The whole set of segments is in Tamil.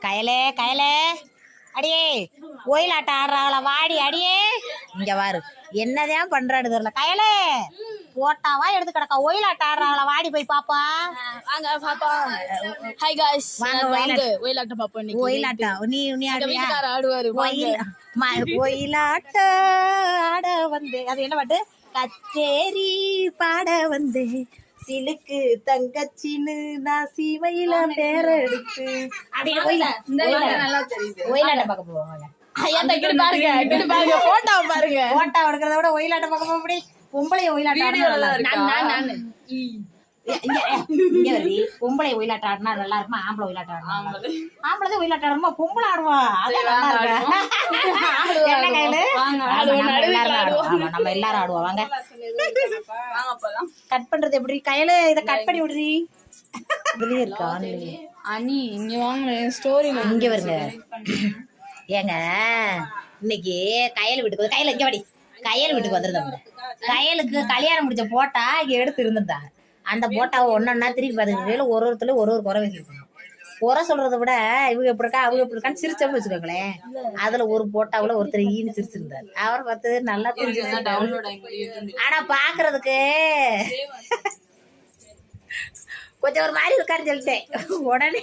கயலே கயலே அடியே ஒயிலாட்டம் ஆடுறாங்களா வாடி அடியே இங்க வாரு என்னதான் பண்றான்னு தெரியல கயலே போட்டாவா எடுத்து கிடக்கா ஒயிலாட்டம் ஆடுறாங்களா வாடி போய் பாப்பா வாங்க பாப்பா ஹாய் गाइस வாங்க ஒயிலாட்டம் பாப்போம் இன்னைக்கு ஒயிலாட்டம் நீ நீ எங்க ஆடுறியா வீட்டுக்காரர் ஆடுவாரு ஒயிலாட்ட ஆட வந்தே அது என்ன பாட்டு கச்சேரி பாட வந்தே சிலுக்கு தங்கச்சின்னு நான் சீமையில பேர எடுத்து அப்படியே ஒயிலாட்டம் பார்க்க போவாங்க ஐயா தக்கிட்டு பாருங்க போட்டோ பாருங்க போட்டா எடுக்கிறத விட ஒயிலாட்டம் பார்க்க போக முடியும் பொம்பளை ஒயிலாட்டம் இங்க வருது பொம்பளை ஒயிலாட்டம் ஆடினா நல்லா இருக்குமா ஆம்பளை ஒயிலாட்டம் ஆடினா ஆம்பளை தான் ஒயிலாட்டம் ஆடுமா பொம்பளை ஆடுவா அதே நல்லா இருக்கு என்ன கையில நம்ம எல்லாரும் ஆடுவோம் வாங்க கட் பண்றது எப்படி கையில இத கட் பண்ணி விடுறீ வெளியே இருக்கா அனி இங்க வாங்க ஸ்டோரியில இங்க வருங்க ஏங்க இன்னைக்கு கையல் வீட்டுக்கு கையில இங்க வாடி கையல் வீட்டுக்கு வந்துருந்தாங்க கையலுக்கு கல்யாணம் முடிச்ச போட்டா இங்க எடுத்து இருந்திருந்தாங்க அந்த போட்டாவை ஒன்னொன்னா திருப்பி பார்த்துக்கிட்டு ஒருத்தர் ஒரு குறை வச்சிருக்கணும் குறை சொல்றதை விட இவங்க எப்படி இருக்கா அவங்க எப்படி இருக்கான்னு சிரிச்சோம்னு வச்சுக்கோங்களேன் அதுல ஒரு போட்டாவுல ஒருத்தர் ஈன்னு சிரிச்சிருந்தாரு அவரை பார்த்து நல்லா தெரிஞ்சிருந்தாரு ஆனா பாக்குறதுக்கு கொஞ்சம் ஒரு மாதிரி இருக்காருன்னு சொல்லிட்டேன் உடனே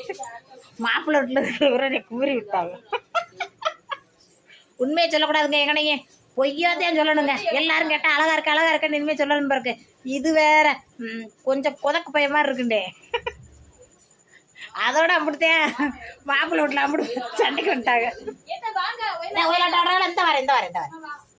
மாப்பிள்ளை வீட்டுல இருக்கிறவரை கூறி விட்டாங்க உண்மையை சொல்லக்கூடாதுங்க எங்க நீங்க பொய்யாத்தையும் சொல்லணுங்க எல்லாரும் கேட்டா அழகா இருக்கன்னு இனிமே சொல்லணும் பாருக்கு இது வேற கொஞ்சம் கொதக்கு பைய மாதிரி இருக்குண்டே அதோட அப்படித்தான் மாப்பிள்ளை வீட்டுல அப்படி சண்டைக்கு வந்துட்டாங்க இந்த வரேன்